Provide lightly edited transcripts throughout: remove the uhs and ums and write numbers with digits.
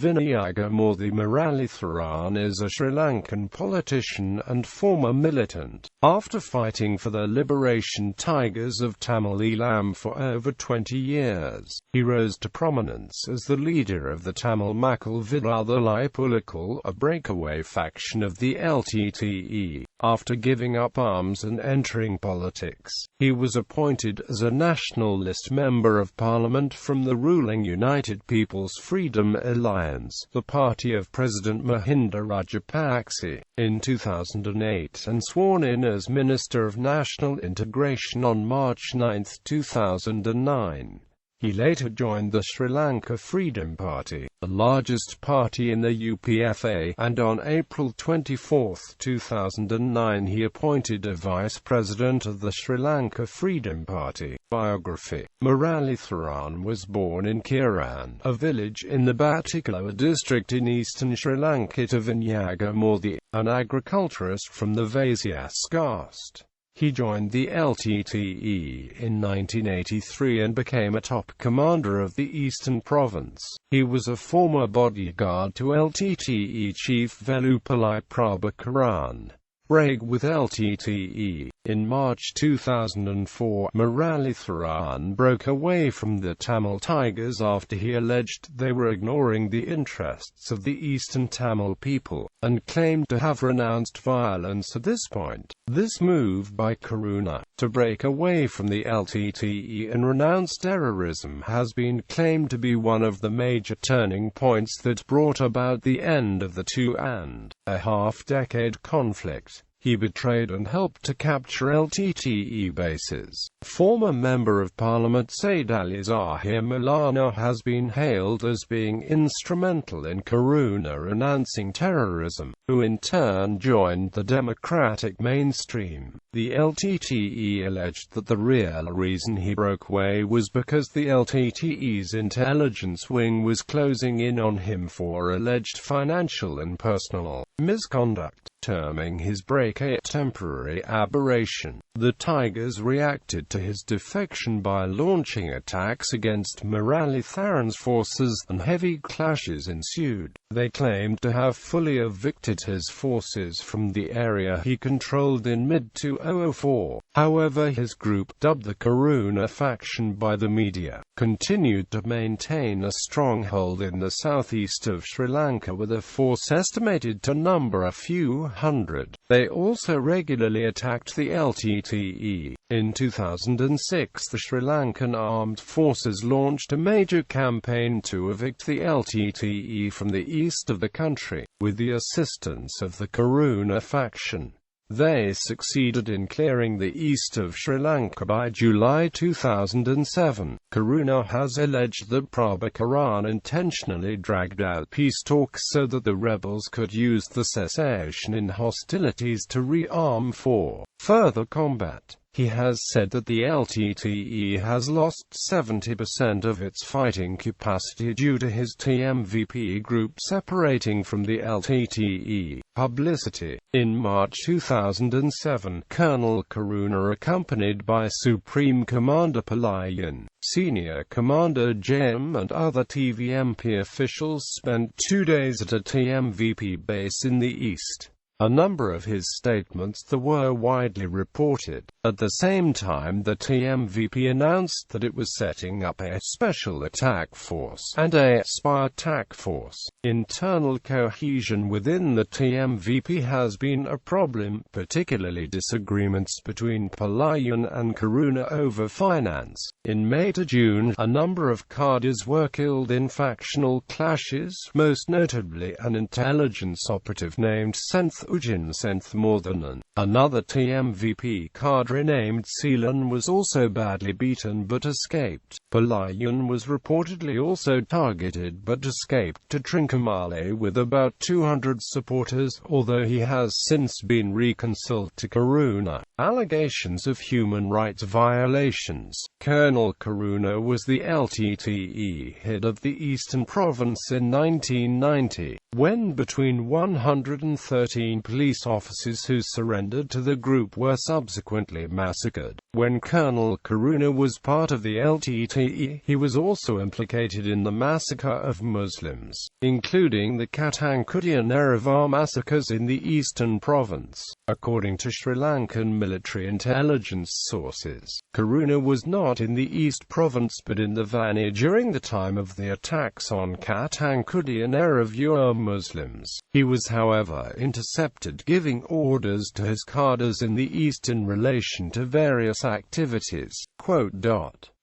Vinayagamoorthy Muralitharan is a Sri Lankan politician and former militant. After fighting for the liberation tigers of Tamil Eelam for over 20 years, he rose to prominence as the leader of the Tamil Makkal Viduthalai Pulikal, a breakaway faction of the LTTE. After giving up arms and entering politics, he was appointed as a National List Member of Parliament from the ruling United People's Freedom Alliance, the party of President Mahinda Rajapakse, in 2008 and sworn in as Minister of National Integration on March 9, 2009. He later joined the Sri Lanka Freedom Party, the largest party in the UPFA, and on April 24, 2009 he appointed a vice president of the Sri Lanka Freedom Party. Biography. Muralitharan was born in Kiran, a village in the Batticaloa district in eastern Sri Lanka, to Vinayagamoorthy, an agriculturist from the Vaisyas caste. He joined the LTTE in 1983 and became a top commander of the Eastern Province. He was a former bodyguard to LTTE chief Velupillai Prabhakaran. Break with LTTE. In March 2004, Muralitharan broke away from the Tamil Tigers after he alleged they were ignoring the interests of the Eastern Tamil people, and claimed to have renounced violence at this point. This move by Karuna to break away from the LTTE and renounce terrorism has been claimed to be one of the major turning points that brought about the end of the 2.5-decade conflict. He betrayed and helped to capture LTTE bases. Former Member of Parliament Saidali Zahir Maulana has been hailed as being instrumental in Karuna renouncing terrorism, who in turn joined the democratic mainstream. The LTTE alleged that the real reason he broke away was because the LTTE's intelligence wing was closing in on him for alleged financial and personal misconduct, terming his break a temporary aberration. The Tigers reacted to his defection by launching attacks against Muralitharan's forces, and heavy clashes ensued. They claimed to have fully evicted his forces from the area he controlled in mid-2004. However, his group, dubbed the Karuna faction by the media, continued to maintain a stronghold in the southeast of Sri Lanka with a force estimated to number a few hundred. They also regularly attacked the LTTE. In 2006, the Sri Lankan Armed Forces launched a major campaign to evict the LTTE from the east of the country, with the assistance of the Karuna faction. They succeeded in clearing the east of Sri Lanka by July 2007. Karuna has alleged that Prabhakaran intentionally dragged out peace talks so that the rebels could use the cessation in hostilities to re-arm for further combat. He has said that the LTTE has lost 70% of its fighting capacity due to his TMVP group separating from the LTTE. Publicity. In March 2007, Colonel Karuna, accompanied by Supreme Commander Palayan, Senior Commander JM and other TVMP officials, spent 2 days at a TMVP base in the east. A number of his statements that were widely reported. At the same time, the TMVP announced that it was setting up a special attack force and a spy attack force. Internal cohesion within the TMVP has been a problem, particularly disagreements between Palayan and Karuna over finance. In May to June, a number of cadres were killed in factional clashes, most notably an intelligence operative named Senth Ujin Senthmorthanan. Another TMVP cadre named Eelam was also badly beaten but escaped. Palayan was reportedly also targeted but escaped to Trincomalee with about 200 supporters, although he has since been reconciled to Karuna. Allegations of human rights violations. Colonel Karuna was the LTTE head of the Eastern Province in 1990, when between 113 police officers who surrendered to the group were subsequently brutally massacred. When Colonel Karuna was part of the LTTE, he was also implicated in the massacre of Muslims, including the Katangkudian-Erevar massacres in the eastern province. According to Sri Lankan military intelligence sources, Karuna was not in the East Province but in the Vani during the time of the attacks on Katangkudian-Erevar Muslims. He was, however, intercepted giving orders to his cadres in the East in relation to various activities.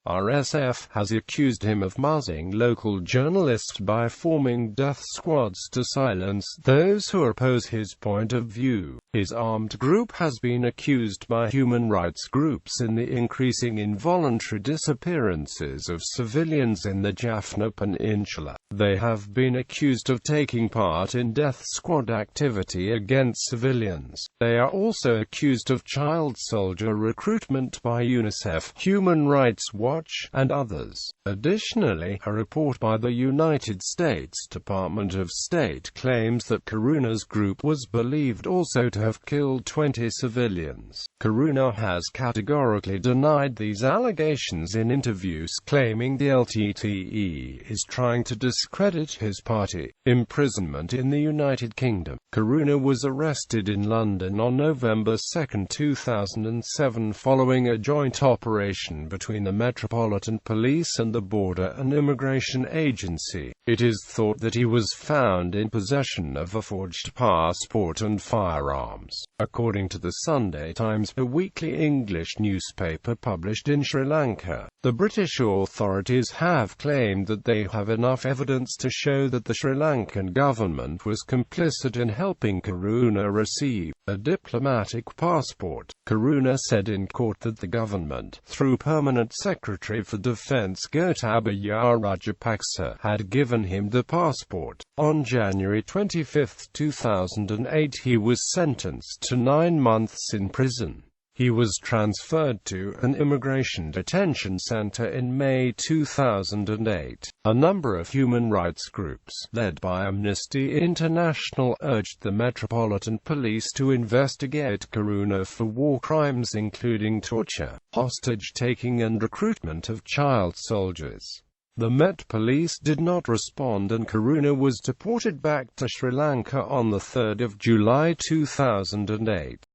RSF has accused him of muzzling local journalists by forming death squads to silence those who oppose his point of view. His armed group has been accused by human rights groups in the increasing involuntary disappearances of civilians in the Jaffna Peninsula. They have been accused of taking part in death squad activity against civilians. They are also accused of child soldier recruitment by UNICEF, Human Rights Watch, and others. Additionally, a report by the United States Department of State claims that Karuna's group was believed also to have killed 20 civilians. Karuna has categorically denied these allegations in interviews, claiming the LTTE is trying to discredit his party. Imprisonment in the United Kingdom. Karuna was arrested in London on November 2, 2007 following a joint operation between the Metropolitan Police and the Border and Immigration Agency. It is thought that he was found in possession of a forged passport and firearms. According to the Sunday Times, a weekly English newspaper published in Sri Lanka, the British authorities have claimed that they have enough evidence to show that the Sri Lankan government was complicit in helping Karuna receive a diplomatic passport. Karuna said in court that the government, through Permanent Secretary for Defence Gotabaya Rajapakse, had given him the passport. On January 25, 2008, he was sentenced to 9 months in prison. He was transferred to an immigration detention center in May 2008. A number of human rights groups, led by Amnesty International, urged the Metropolitan Police to investigate Karuna for war crimes including torture, hostage-taking and recruitment of child soldiers. The Met Police did not respond and Karuna was deported back to Sri Lanka on 3 July 2008.